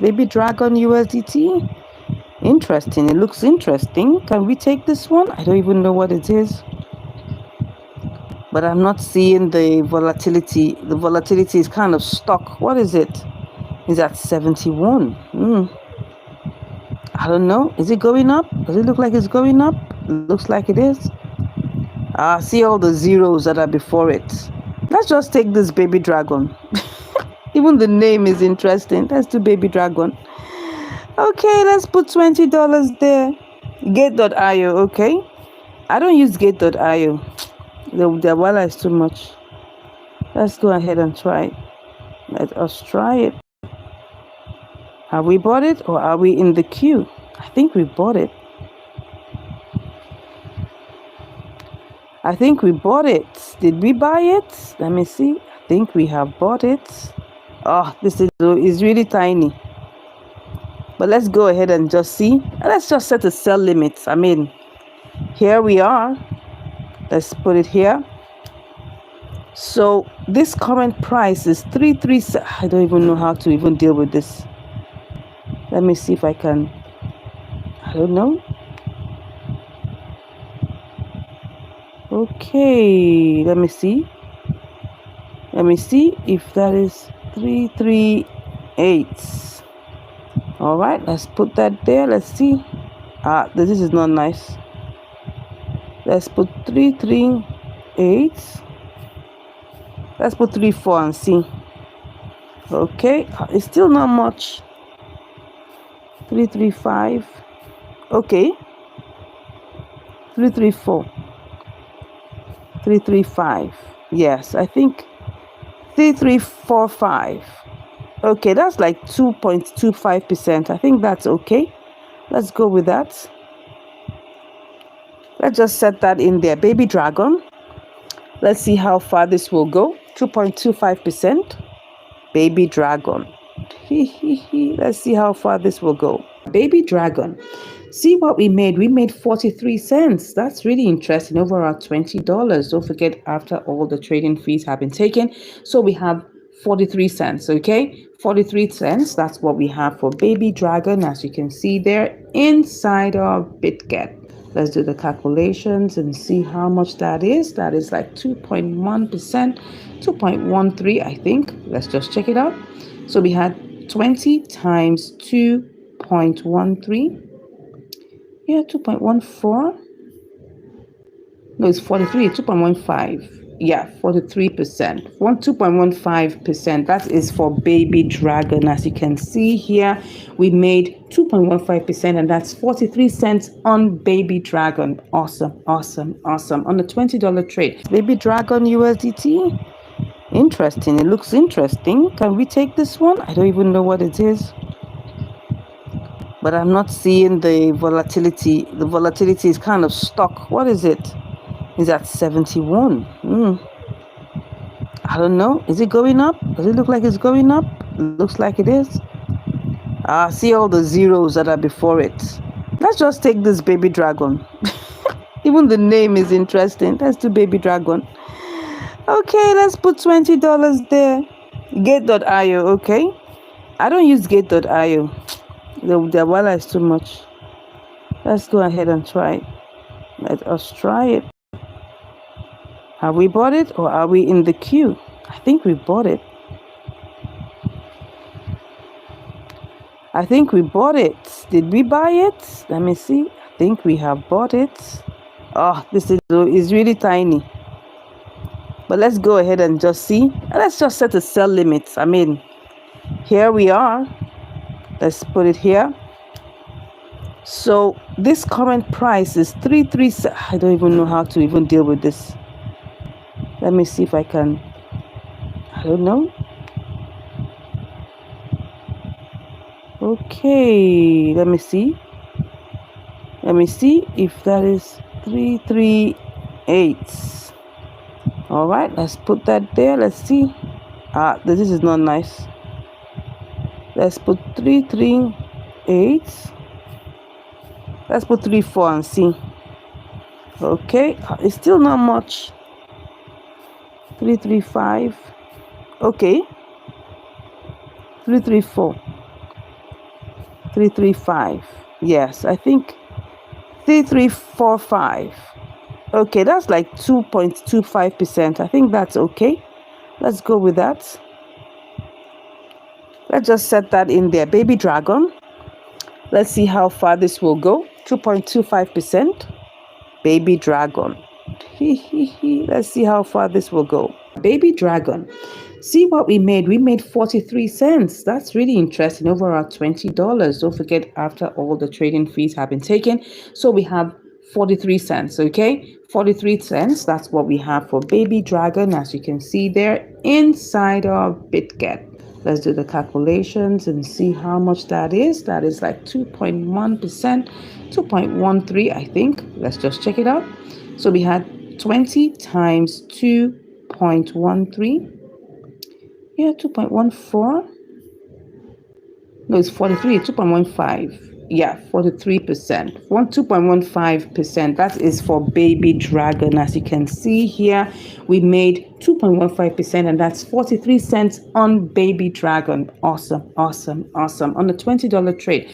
BABYDRAGON USDT. Interesting. It looks interesting. Can we take this one? I don't even know what it is. But I'm not seeing the volatility. The volatility is kind of stuck. What is it? Is at 71. I don't know. Is it going up? Does it look like it's going up? It looks like it is. See all the zeros that are before it. Let's just take this BABYDRAGON. Even the name is interesting. Let's do BABYDRAGON. Okay, let's put $20 there. Gate.io, okay. I don't use Gate.io. The wallet is too much. Let's go ahead and try it. Let us try it. Have we bought it or are we in the queue? I think we bought it. I think we bought it. Did we buy it? Let me see. I think we have bought it. Oh, this is really tiny. But let's go ahead and just see. Let's just set a sell limit. I mean, here we are. Let's put it here. So this current price is 337. I don't even know how to even deal with this. Let me see if I can. I don't know. Okay, let me see. Let me see if that is 338. All right, let's put that there. Let's see. This is not nice. Let's put 338. Let's put 34 and see. Okay, it's still not much. 335. Okay. 334. 335. Yes, I think 3345. Okay, that's like 2.25%. I think that's okay. Let's go with that. Let's just set that in there. BABYDRAGON. Let's see how far this will go. 2.25%. BABYDRAGON. Let's see how far this will go. BABYDRAGON. See what we made. We made 43 cents. That's really interesting. Over our $20. Don't forget, after all the trading fees have been taken. So we have 43 cents. Okay, 43 cents. That's what we have for BABYDRAGON, as you can see there inside of Bitget. Let's do the calculations and see how much that is. That is like 2.1%, 2.13, I think. Let's just check it out. So we had 20 times 2.13. Yeah, 2.14. No, it's 43, 2.15. Yeah, 43%. 2.15%. That is for BABYDRAGON. As you can see here, we made 2.15%, and that's 43 cents on BABYDRAGON. Awesome, awesome, awesome. On the $20 trade. BABYDRAGON USDT. Interesting. It looks interesting. Can we take this one? I don't even know what it is. But I'm not seeing the volatility. The volatility is kind of stuck. What is it? Is at 71. I don't know. Is it going up? Does it look like it's going up? It looks like it is. See all the zeros that are before it. Let's just take this BABYDRAGON. Even the name is interesting. Let's do BABYDRAGON. Okay, let's put $20 there. Gate.io, okay. I don't use Gate.io. The wallet is too much. Let's go ahead and try it. Let us try it. Have we bought it or are we in the queue? I think we bought it. I think we bought it. Did we buy it? Let me see. I think we have bought it. Oh, this is really tiny. But let's go ahead and just see. Let's just set a sell limit. I mean, here we are. Let's put it here. So this current price is 337. I don't even know how to even deal with this. Let me see if I can. I don't know. Okay, let me see. Let me see if that is 338. All right, let's put that there. Let's see. This is not nice. Let's put 338. Let's put 34 and see. Okay, it's still not much. 335. Okay. 334. 335. Yes, I think 3345. Okay, that's like 2.25%. I think that's okay. Let's go with that. Let's just set that in there. Baby Dragon. Let's see how far this will go. 2.25%. Baby Dragon. Let's see how far this will go. Baby Dragon. See what we made. We made 43 cents. That's really interesting. Over our $20. Don't forget, after all the trading fees have been taken. So we have 43 cents. Okay, 43 cents. That's what we have for Baby Dragon, as you can see there inside of Bitget. Let's do the calculations and see how much that is. That is like 2.1%, 2.13, I think. Let's just check it out. So we had 20 times 2.13. Yeah, 2.14. No, it's 43, 2.15. Yeah, 43%. 2.15%. That is for Baby Dragon. As you can see here, we made 2.15%, and that's 43 cents on Baby Dragon. Awesome, awesome, awesome. On the $20 trade.